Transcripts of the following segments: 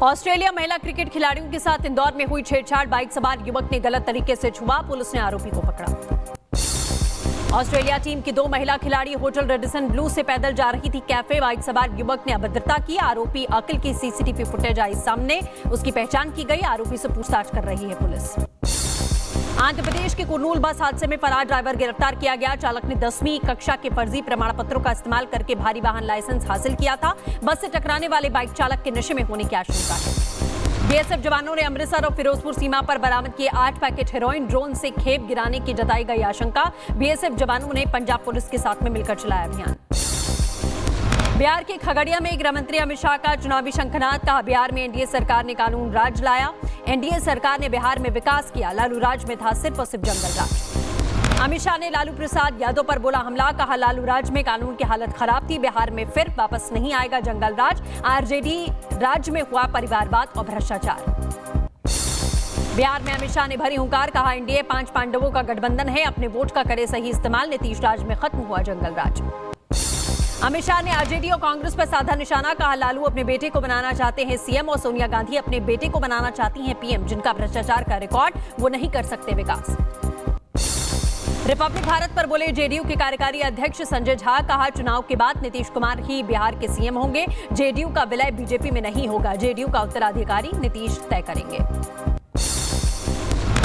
Australia महिला cricket खिलाड़ियों के साथ इंदौर में हुई छेड़छाड़। बाइक सवार युवक ने गलत तरीके से छुआ, पुलिस ने आरोपी को पकड़ा। ऑस्ट्रेलिया टीम की 2 महिला खिलाड़ी होटल रेडिसन ब्लू से पैदल जा रही थी कैफे। बाइक सवार युवक ने अभद्रता की। आरोपी अकिल की सीसीटीवी फुटेज आई सामने, उसकी पहचान की गई। आरोपी से पूछताछ कर रही है पुलिस। आंध्र प्रदेश के कुर्नूल बस हादसे में फरार ड्राइवर गिरफ्तार किया गया। चालक ने 10वीं कक्षा के फर्जी प्रमाण पत्रों का इस्तेमाल करके भारी वाहन लाइसेंस हासिल किया था। बस से टकराने वाले बाइक चालक के नशे में होने की आशंका है। बीएसएफ जवानों ने अमृतसर और फिरोजपुर सीमा पर बरामद किए 8 पैकेट हेरोइन। ड्रोन से खेप गिराने की जताई गई आशंका। बीएसएफ जवानों ने पंजाब पुलिस के साथ में मिलकर चलाया अभियान। बिहार के खगड़िया में गृह मंत्री अमित शाह का चुनावी शंखनाद। कहा, बिहार में एनडीए सरकार ने कानून राज लाया। एनडीए सरकार ने बिहार में विकास किया। लालू राज में था सिर्फ और सिर्फ जंगल राज। अमित शाह ने लालू प्रसाद यादव पर बोला हमला। कहा, लालू राज में कानून की हालत खराब थी। बिहार में फिर वापस नहीं आएगा जंगल राज। आरजेडी राज में हुआ परिवारवाद और भ्रष्टाचार। बिहार में अमित शाह ने भरी हुंकार। कहा, एनडीए 5 पांडवों का गठबंधन है। अपने वोट का करे सही इस्तेमाल। नीतीश राज में खत्म हुआ जंगल राज। अमित शाह ने आरजेडी और कांग्रेस पर साधा निशाना। कहा, लालू अपने बेटे को बनाना चाहते हैं सीएम और सोनिया गांधी अपने बेटे को बनाना चाहती हैं पीएम। जिनका भ्रष्टाचार का रिकॉर्ड, वो नहीं कर सकते विकास। रिपब्लिक भारत पर बोले जेडीयू के कार्यकारी अध्यक्ष संजय झा। कहा, चुनाव के बाद नीतीश कुमार ही बिहार के सीएम होंगे। जेडीयू का विलय बीजेपी में नहीं होगा। जेडीयू का उत्तराधिकारी नीतीश तय करेंगे।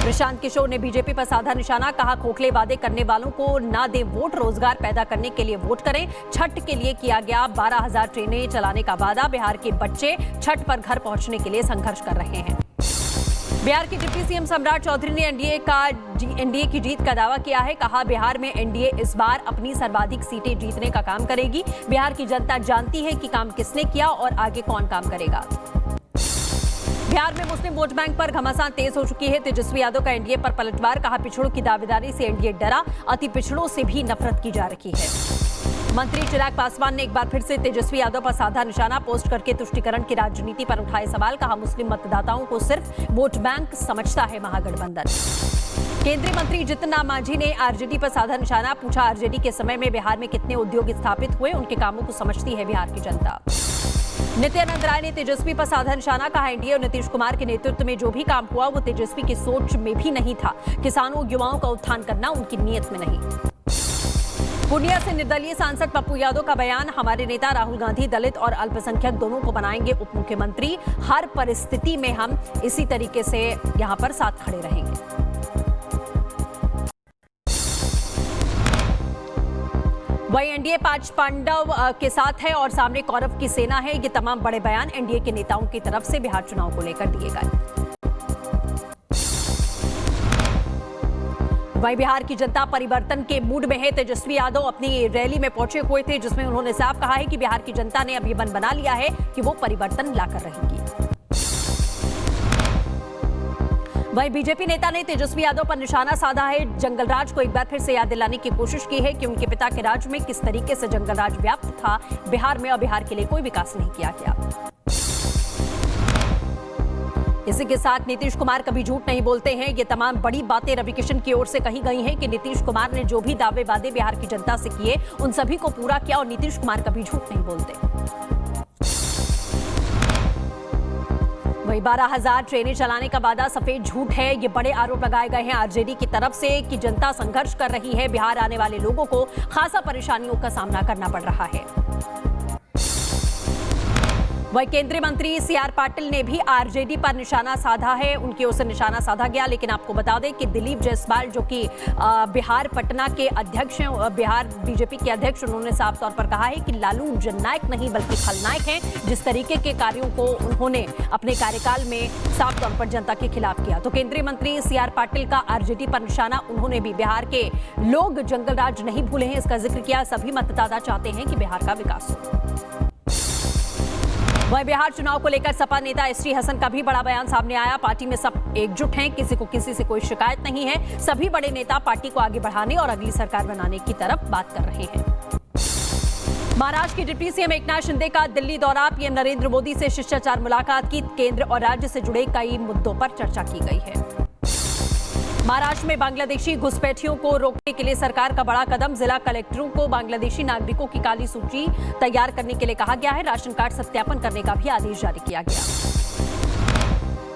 प्रशांत किशोर ने बीजेपी पर साधा निशाना। कहा, खोखले वादे करने वालों को ना दे वोट, रोजगार पैदा करने के लिए वोट करें। छठ के लिए किया गया 12,000 ट्रेनें चलाने का वादा। बिहार के बच्चे छठ पर घर पहुंचने के लिए संघर्ष कर रहे हैं। बिहार के डिप्टी सीएम सम्राट चौधरी ने एनडीए की जीत का दावा किया है। कहा, बिहार में एनडीए इस बार अपनी सर्वाधिक सीटें जीतने का काम करेगी। बिहार की जनता जानती है कि काम किसने किया और आगे कौन काम करेगा। बिहार में मुस्लिम वोट बैंक पर घमासान तेज हो चुकी है। तेजस्वी यादव का एनडीए पर पलटवार। कहा, पिछड़ों की दावेदारी से एनडीए डरा। अति पिछड़ों से भी नफरत की जा रही है। मंत्री चिराग पासवान ने एक बार फिर से तेजस्वी यादव पर साधा निशाना। पोस्ट करके तुष्टीकरण की राजनीति पर उठाए सवाल। कहा, मुस्लिम मतदाताओं को सिर्फ वोट बैंक समझता है महागठबंधन। केंद्रीय मंत्री जीतन राम मांझी ने आरजेडी पर साधा निशाना। पूछा, आरजेडी के समय में बिहार में कितने उद्योग स्थापित हुए? उनके कामों को समझती है बिहार की जनता। नित्यानंद राय ने तेजस्वी पर साधा निशाना। कहा, एनडीए और नीतीश कुमार के नेतृत्व में जो भी काम हुआ वो तेजस्वी की सोच में भी नहीं था। किसानों युवाओं का उत्थान करना उनकी नीयत में नहीं। पूर्णिया से निर्दलीय सांसद पप्पू यादव का बयान। हमारे नेता राहुल गांधी दलित और अल्पसंख्यक दोनों को बनाएंगे उप मुख्यमंत्री। हर परिस्थिति में हम इसी तरीके से यहां पर साथ खड़े रहेंगे। वही एनडीए 5 पांडव के साथ है और सामने कौरव की सेना है। ये तमाम बड़े बयान एनडीए के नेताओं की तरफ से बिहार चुनाव को लेकर दिए गए। वहीं बिहार की जनता परिवर्तन के मूड में है। तेजस्वी यादव अपनी रैली में पहुंचे हुए थे, जिसमें उन्होंने साफ कहा है कि बिहार की जनता ने अब ये मन बना लिया है कि वो परिवर्तन लाकर रहेगी। वहीं बीजेपी नेता ने तेजस्वी यादव पर निशाना साधा है। जंगल राज को एक बार फिर से याद दिलाने की कोशिश की है कि उनके पिता के राज में किस तरीके से जंगल राज व्याप्त था बिहार में और बिहार के लिए कोई विकास नहीं किया गया। इसी के साथ नीतीश कुमार कभी झूठ नहीं बोलते हैं। ये तमाम बड़ी बातें रवि किशन की ओर से कही गई हैं कि नीतीश कुमार ने जो भी दावे वादे बिहार की जनता से किए उन सभी को पूरा किया और नीतीश कुमार कभी झूठ नहीं बोलते। वही 12,000 ट्रेनें चलाने का वादा सफेद झूठ है। ये बड़े आरोप लगाए गए हैं आरजेडी की तरफ से कि जनता संघर्ष कर रही है। बिहार आने वाले लोगों को खासा परेशानियों का सामना करना पड़ रहा है। वही केंद्रीय मंत्री सीआर पाटिल ने भी आरजेडी पर निशाना साधा है। उनकी ओर से निशाना साधा गया, लेकिन आपको बता दें कि दिलीप जायसवाल जो कि बिहार पटना के अध्यक्ष हैं, बिहार बीजेपी के अध्यक्ष, उन्होंने साफ तौर पर कहा है कि लालू जननायक नहीं बल्कि खलनायक हैं। जिस तरीके के कार्यों को उन्होंने अपने कार्यकाल में साफ तौर पर जनता के खिलाफ किया। तो केंद्रीय मंत्री सीआर पाटिल का आरजेडी पर निशाना। उन्होंने भी बिहार के लोग जंगल राज नहीं भूले हैं, इसका जिक्र किया। सभी मतदाता चाहते हैं कि बिहार का विकास हो। वहीं बिहार चुनाव को लेकर सपा नेता एसटी हसन का भी बड़ा बयान सामने आया। पार्टी में सब एकजुट हैं, किसी को किसी से कोई शिकायत नहीं है। सभी बड़े नेता पार्टी को आगे बढ़ाने और अगली सरकार बनाने की तरफ बात कर रहे हैं। महाराष्ट्र के डिप्टी सीएम एकनाथ शिंदे का दिल्ली दौरा। पीएम नरेंद्र मोदी से शिष्टाचार मुलाकात की। केंद्र और राज्य से जुड़े कई मुद्दों पर चर्चा की गई है। महाराष्ट्र में बांग्लादेशी घुसपैठियों को रोकने के लिए सरकार का बड़ा कदम। जिला कलेक्टरों को बांग्लादेशी नागरिकों की काली सूची तैयार करने के लिए कहा गया है। राशन कार्ड सत्यापन करने का भी आदेश जारी किया गया।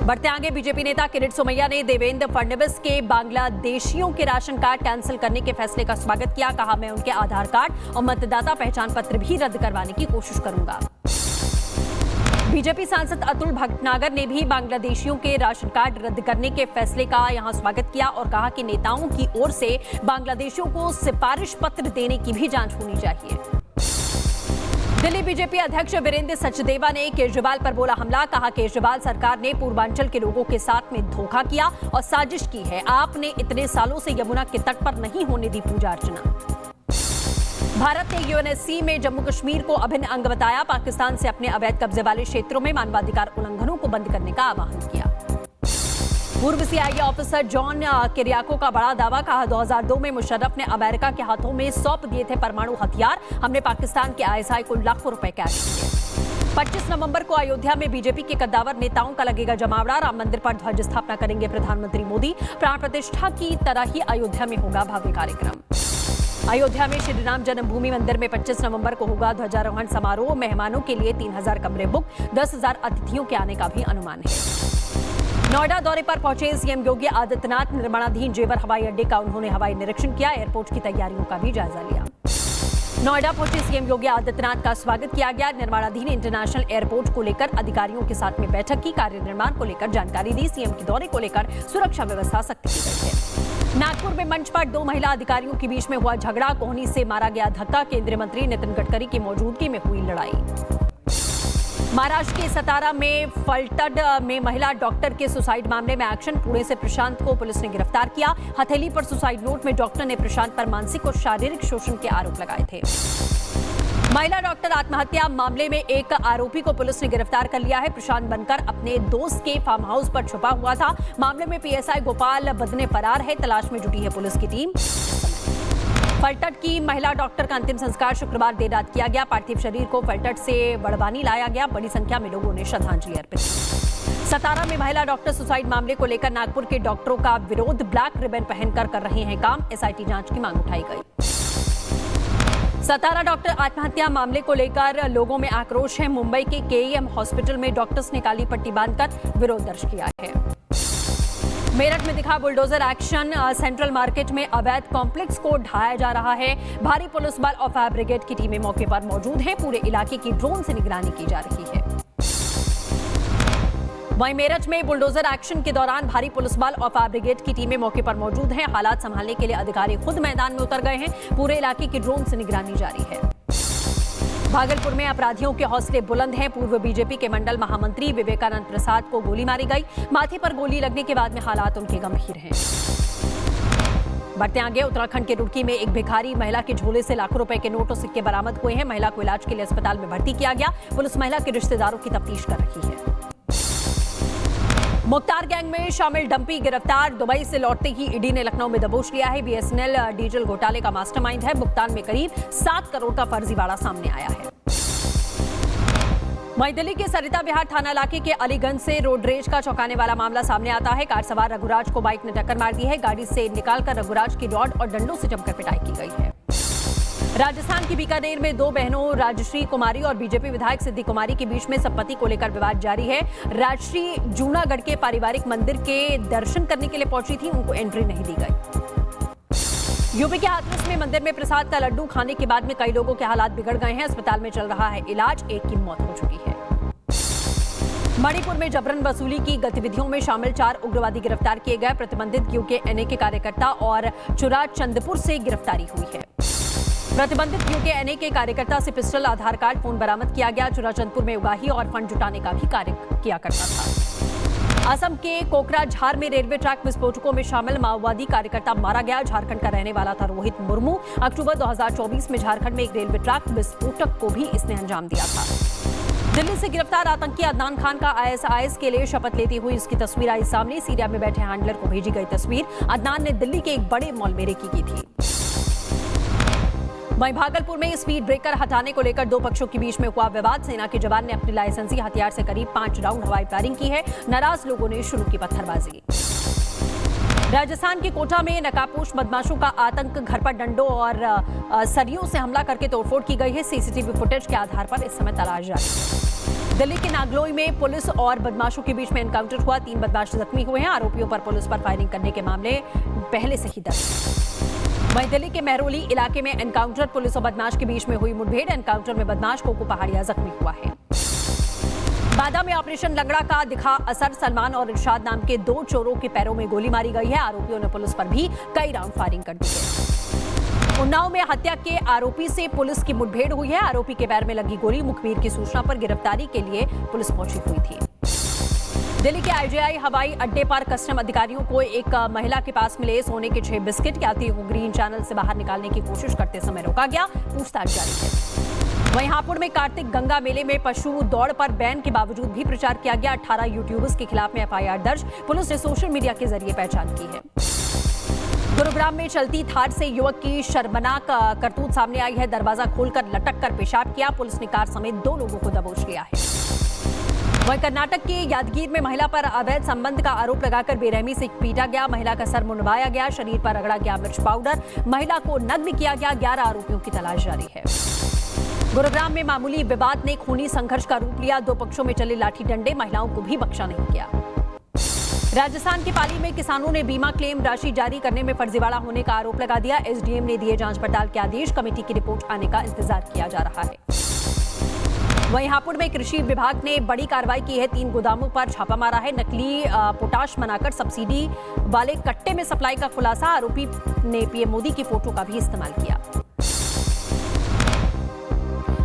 बढ़ते आगे, बीजेपी नेता किरीट सोमैया ने देवेंद्र फडणवीस के बांग्लादेशियों के राशन कार्ड कैंसिल करने के फैसले का स्वागत किया। कहा, मैं उनके आधार कार्ड और मतदाता पहचान पत्र भी रद्द करवाने की कोशिश करूंगा। बीजेपी सांसद अतुल भटनागर ने भी बांग्लादेशियों के राशन कार्ड रद्द करने के फैसले का यहां स्वागत किया और कहा कि नेताओं की ओर से बांग्लादेशियों को सिफारिश पत्र देने की भी जांच होनी चाहिए। दिल्ली बीजेपी अध्यक्ष वीरेंद्र सचदेवा ने केजरीवाल पर बोला हमला। कहा, केजरीवाल सरकार ने पूर्वांचल के लोगों के साथ में धोखा किया और साजिश की है। आपने इतने सालों से यमुना के तट पर नहीं होने दी पूजा अर्चना। भारत ने यूएनएससी में जम्मू कश्मीर को अभिन्न अंग बताया। पाकिस्तान से अपने अवैध कब्जे वाले क्षेत्रों में मानवाधिकार उल्लंघनों को बंद करने का आह्वान किया। पूर्व सीआईए ऑफिसर जॉन किरियाको का बड़ा दावा। कहा, 2002 में मुशर्रफ ने अमेरिका के हाथों में सौंप दिए थे परमाणु हथियार। हमने पाकिस्तान के आईएसआई को लाखों रुपए कैश किए। 25 नवंबर को अयोध्या में बीजेपी के कद्दावर नेताओं का लगेगा जमावड़ा। राम मंदिर पर ध्वज स्थापना करेंगे प्रधानमंत्री मोदी। प्राण प्रतिष्ठा की तरह ही अयोध्या में होगा भव्य कार्यक्रम। अयोध्या में श्री राम जन्मभूमि मंदिर में 25 नवंबर को होगा ध्वजारोहण समारोह। मेहमानों के लिए 3000 कमरे बुक, 10,000 अतिथियों के आने का भी अनुमान है। नोएडा दौरे पर पहुंचे सीएम योगी आदित्यनाथ। निर्माणाधीन जेवर हवाई अड्डे का उन्होंने हवाई निरीक्षण किया। एयरपोर्ट की तैयारियों का भी जायजा लिया। नोएडा पहुंचे सीएम योगी आदित्यनाथ का स्वागत किया गया। निर्माणाधीन इंटरनेशनल एयरपोर्ट को लेकर अधिकारियों के साथ में बैठक की। कार्य निर्माण को लेकर जानकारी दी। सीएम के दौरे को लेकर सुरक्षा व्यवस्था सख्त की गई है। नागपुर में मंच पर 2 महिला अधिकारियों के बीच में हुआ झगड़ा। कोहनी से मारा गया धक्का। केंद्रीय मंत्री नितिन गडकरी की मौजूदगी में हुई लड़ाई। महाराष्ट्र के सतारा में फलटड में महिला डॉक्टर के सुसाइड मामले में एक्शन। पुणे से प्रशांत को पुलिस ने गिरफ्तार किया। हथेली पर सुसाइड नोट में डॉक्टर ने प्रशांत पर मानसिक और शारीरिक शोषण के आरोप लगाए थे। महिला डॉक्टर आत्महत्या मामले में एक आरोपी को पुलिस ने गिरफ्तार कर लिया है। प्रशांत बनकर अपने दोस्त के फार्म हाउस पर छुपा हुआ था। मामले में पीएसआई गोपाल बदने फरार है। तलाश में जुटी है पुलिस की टीम। फलटड की महिला डॉक्टर का अंतिम संस्कार शुक्रवार देर रात किया गया। पार्थिव शरीर को फलटड से बड़वानी लाया गया। बड़ी संख्या में लोगों ने श्रद्धांजलि अर्पित की। सतारा में महिला डॉक्टर सुसाइड मामले को लेकर नागपुर के डॉक्टरों का विरोध। ब्लैक रिबन पहनकर कर रहे हैं काम। एसआईटी जांच की मांग उठाई गई। सतारा डॉक्टर आत्महत्या मामले को लेकर लोगों में आक्रोश है। मुंबई के केईएम हॉस्पिटल में डॉक्टर्स ने काली पट्टी बांधकर विरोध दर्ज किया है। मेरठ में दिखा बुलडोजर एक्शन। सेंट्रल मार्केट में अवैध कॉम्प्लेक्स को ढाया जा रहा है। भारी पुलिस बल और फायर ब्रिगेड की टीमें मौके पर मौजूद हैं। पूरे इलाके की ड्रोन से निगरानी की जा रही है। वहीं मेरठ में बुलडोजर एक्शन के दौरान भारी पुलिस बल और फायर ब्रिगेड की टीमें मौके पर मौजूद हैं। हालात संभालने के लिए अधिकारी खुद मैदान में उतर गए हैं। पूरे इलाके की ड्रोन से निगरानी जारी है। भागलपुर में अपराधियों के हौसले बुलंद हैं। पूर्व बीजेपी के मंडल महामंत्री विवेकानंद प्रसाद को गोली मारी गई। माथे पर गोली लगने के बाद में हालात उनके गंभीर हैं। बढ़ते आगे, उत्तराखंड के रुड़की में एक भिखारी महिला के झोले से लाखों रुपए के नोट और सिक्के बरामद हुए हैं। महिला को इलाज के लिए अस्पताल में भर्ती किया गया। पुलिस महिला के रिश्तेदारों की तफ्तीश कर रही है। मुख्तार गैंग में शामिल डंपी गिरफ्तार। दुबई से लौटते ही ईडी ने लखनऊ में दबोच लिया है। बीएसएनएल डीजल घोटाले का मास्टरमाइंड है। भुगतान में करीब 7 करोड़ का फर्जीवाड़ा सामने आया है। वहीं दिल्ली के सरिता विहार थाना इलाके के अलीगंज से रोड रेज का चौंकाने वाला मामला सामने आता है। कार सवार रघुराज को बाइक ने टक्कर मार दी है। गाड़ी से निकालकर रघुराज की रॉड और डंडों से जमकर पिटाई की गई है। राजस्थान की बीकानेर में 2 बहनों राजश्री कुमारी और बीजेपी विधायक सिद्धि कुमारी के बीच में संपत्ति को लेकर विवाद जारी है। राजश्री जूनागढ़ के पारिवारिक मंदिर के दर्शन करने के लिए पहुंची थी। उनको एंट्री नहीं दी गई। यूपी के हाथरस में मंदिर में प्रसाद का लड्डू खाने के बाद में कई लोगों के हालात बिगड़ गए हैं। अस्पताल में चल रहा है इलाज। एक की मौत हो चुकी है। मणिपुर में जबरन वसूली की गतिविधियों में शामिल 4 उग्रवादी गिरफ्तार किए गए। प्रतिबंधित यूकेएनए के कार्यकर्ता और चुरा चंदपुर से गिरफ्तारी हुई है। प्रतिबंधित यूकेएनए के कार्यकर्ता से पिस्टल, आधार कार्ड, फोन बरामद किया गया। चुराचंदपुर में उगाही और फंड जुटाने का भी कार्य किया करता था। असम के कोकराझार में रेलवे ट्रैक विस्फोटकों में शामिल माओवादी कार्यकर्ता मारा गया। झारखंड का रहने वाला था रोहित मुर्मू। अक्टूबर 2024 में झारखंड में एक रेलवे ट्रैक विस्फोटक को भी इसने अंजाम दिया था। दिल्ली से गिरफ्तार आतंकी अदनान खान का आईएसआईएस के लिए शपथ लेती हुई इसकी तस्वीर आई सामने। सीरिया में बैठे हैंडलर को भेजी गई तस्वीर। अदनान ने दिल्ली के एक बड़े मॉल में रेकी की थी। वहीं भागलपुर में स्पीड ब्रेकर हटाने को लेकर 2 पक्षों के बीच में हुआ विवाद। सेना के जवान ने अपने लाइसेंसी हथियार से करीब 5 राउंड हवाई फायरिंग की है। नाराज लोगों ने शुरू की पत्थरबाजी। राजस्थान के कोटा में नकाबपोश बदमाशों का आतंक। घर पर डंडों और सरियों से हमला करके तोड़फोड़ की गई है। सीसीटीवी फुटेज के आधार पर इस समय तलाश जारी है। दिल्ली के नागलोई में पुलिस और बदमाशों के बीच में एनकाउंटर हुआ। 3 बदमाश जख्मी हुए हैं। आरोपियों पर पुलिस पर फायरिंग करने के मामले पहले से ही दर्ज है। वहीं दिल्ली के मेहरौली इलाके में एनकाउंटर, पुलिस और बदमाश के बीच में हुई मुठभेड़। एनकाउंटर में बदमाश कोको पहाड़िया जख्मी हुआ है। बादा में ऑपरेशन लंगड़ा का दिखा असर। सलमान और इरशाद नाम के 2 चोरों के पैरों में गोली मारी गई है। आरोपियों ने पुलिस पर भी कई राउंड फायरिंग कर दी है। उन्नाव में हत्या के आरोपी से पुलिस की मुठभेड़ हुई है। आरोपी के पैर में लगी गोली। मुखबिर की सूचना पर गिरफ्तारी के लिए पुलिस पहुंची हुई थी। दिल्ली के आईजीआई हवाई अड्डे पर कस्टम अधिकारियों को एक महिला के पास मिले सोने के 6 बिस्किट यात्री को ग्रीन चैनल से बाहर निकालने की कोशिश करते समय रोका गया। पूछताछ जारी है। वहीं हापुड़ में कार्तिक गंगा मेले में पशु दौड़ पर बैन के बावजूद भी प्रचार किया गया। 18 यूट्यूबर्स के खिलाफ में एफआईआर दर्ज। पुलिस ने सोशल मीडिया के जरिए पहचान की है। गुरुग्राम में चलती थार से युवक की शर्मनाक करतूत सामने आई है। दरवाजा खोलकर लटक कर पेशाब किया। पुलिस ने कार समेत 2 लोगों को दबोच लिया है। वहीं कर्नाटक के यादगीर में महिला पर अवैध संबंध का आरोप लगाकर बेरहमी से पीटा गया। महिला का सर मुंडवाया गया। शरीर पर रगड़ा गया मिर्च पाउडर। महिला को नग्न किया गया। 11 आरोपियों की तलाश जारी है। गुरुग्राम में मामूली विवाद ने खूनी संघर्ष का रूप लिया। 2 पक्षों में चले लाठी डंडे। महिलाओं को भी बख्शा नहीं गया। राजस्थान की पाली में किसानों ने बीमा क्लेम राशि जारी करने में फर्जीवाड़ा होने का आरोप लगा दिया। एसडीएम ने दिए जांच पड़ताल के आदेश। कमेटी की रिपोर्ट आने का इंतजार किया जा रहा है। वहीं हापुड़ में कृषि विभाग ने बड़ी कार्रवाई की है। 3 गोदामों पर छापा मारा है। नकली पोटाश बनाकर सब्सिडी वाले कट्टे में सप्लाई का खुलासा। आरोपी ने पीएम मोदी की फोटो का भी इस्तेमाल किया।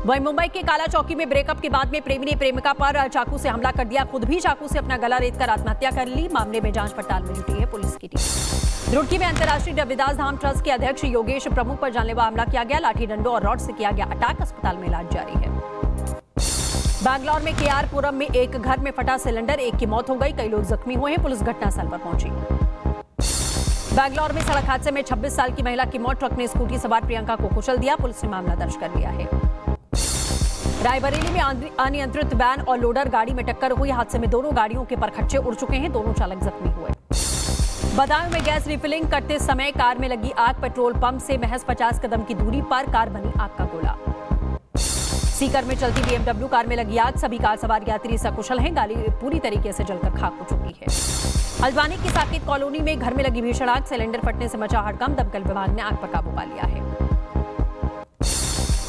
वहीं मुंबई के काला चौकी में ब्रेकअप के बाद में प्रेमी ने प्रेमिका पर चाकू से हमला कर दिया। खुद भी चाकू से अपना गला रेतकर आत्महत्या कर ली। मामले में जांच पड़ताल में जुटी है पुलिस की टीम। रुड़की में अंतर्राष्ट्रीय रविदास धाम ट्रस्ट के अध्यक्ष योगेश प्रमुख पर जानलेवा हमला किया गया। लाठी डंडों और रॉड से किया गया अटैक। अस्पताल में इलाज जारी है। बैंगलोर में केआरपुरम में एक घर में फटा सिलेंडर। 1 की मौत हो गई। कई लोग जख्मी हुए हैं। पुलिस घटनास्थल पर पहुंची। बैंगलोर में सड़क हादसे में 26 साल की महिला की मौत। ट्रक ने स्कूटी सवार प्रियंका को कुचल दिया। पुलिस ने मामला दर्ज कर लिया है। रायबरेली में अनियंत्रित वैन और लोडर गाड़ी में टक्कर हुई। हादसे में दोनों गाड़ियों के परखच्चे उड़ चुके हैं। दोनों चालक जख्मी हुए। बदायूं में गैस रिफिलिंग करते समय कार में लगी आग। पेट्रोल पंप से महज 50 कदम की दूरी पर कार बनी आग का गोला। सीकर में चलती बीएमडब्ल्यू कार में लगी आग। सभी कार सवार यात्री सकुशल हैं। गाड़ी पूरी तरीके से जलकर खाक हो चुकी है। हल्द्वानी की साकेत कॉलोनी में घर में लगी भीषण आग। सिलेंडर फटने से मचा हड़कंप। दमकल विभाग ने आग पर काबू पा लिया है।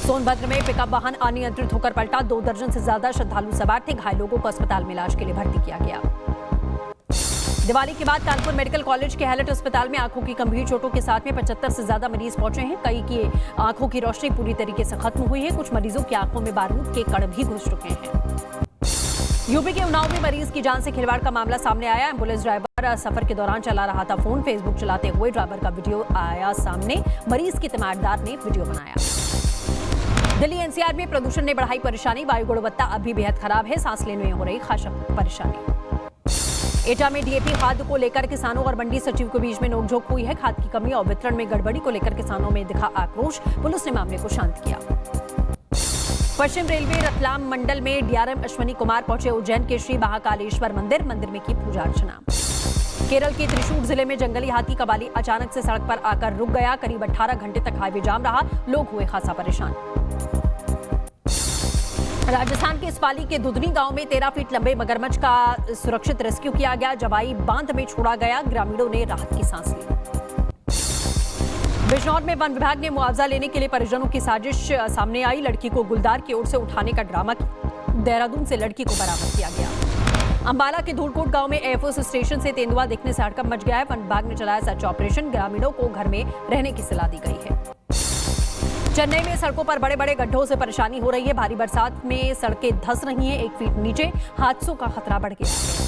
सोनभद्र में पिकअप वाहन अनियंत्रित होकर पलटा। 2 दर्जन से ज्यादा श्रद्धालु सवार थे। घायल लोगों को अस्पताल में इलाज के लिए भर्ती किया गया। दिवाली के बाद कानपुर मेडिकल कॉलेज के हैलेट अस्पताल में आंखों की गंभीर चोटों के साथ में 75 से ज्यादा मरीज पहुंचे हैं। कई की आंखों की रोशनी पूरी तरीके से खत्म हुई है। कुछ मरीजों की आंखों में बारूद के कण भी घुस चुके हैं। यूपी के उन्नाव में मरीज की जान से खिलवाड़ का मामला सामने आया। एम्बुलेंस ड्राइवर सफर के दौरान चला रहा था फोन। फेसबुक चलाते हुए ड्राइवर का वीडियो आया सामने। मरीज के तिमारदार ने वीडियो बनाया। दिल्ली एनसीआर में प्रदूषण ने बढ़ाई परेशानी। वायु गुणवत्ता अभी बेहद खराब है। सांस लेने में हो रही खासा परेशानी। एटा में डीएपी खाद को लेकर किसानों और मंडी सचिव के बीच में नोकझोंक हुई है। खाद की कमी और वितरण में गड़बड़ी को लेकर किसानों में दिखा आक्रोश। पुलिस ने मामले को शांत किया। पश्चिम रेलवे रतलाम मंडल में डीआरएम अश्वनी कुमार पहुंचे। उज्जैन के श्री महाकालेश्वर मंदिर में की पूजा अर्चना। केरल के त्रिशूर जिले में जंगली हाथी कबाली अचानक से सड़क पर आकर रुक गया। करीब 18 घंटे तक हाईवे जाम रहा। लोग हुए खासा परेशान। राजस्थान के इसपाली के दुधनी गांव में 13 फीट लंबे मगरमच्छ का सुरक्षित रेस्क्यू किया गया। जवाई बांध में छोड़ा गया। ग्रामीणों ने राहत की सांस ली। बिजनौर में वन विभाग ने मुआवजा लेने के लिए परिजनों की साजिश सामने आई। लड़की को गुलदार की ओर से उठाने का ड्रामा। देहरादून से लड़की को बरामद किया गया। अंबाला के धूलकोट गांव में एयरफोर्स स्टेशन से तेंदुआ दिखने से हड़कंप मच गया है। वन विभाग ने चलाया सर्च ऑपरेशन। ग्रामीणों को घर में रहने की सलाह दी गई है। चेन्नई में सड़कों पर बड़े बड़े गड्ढों से परेशानी हो रही है। भारी बरसात में सड़कें धंस रही हैं। 1 फीट नीचे हादसों का खतरा बढ़ गया है।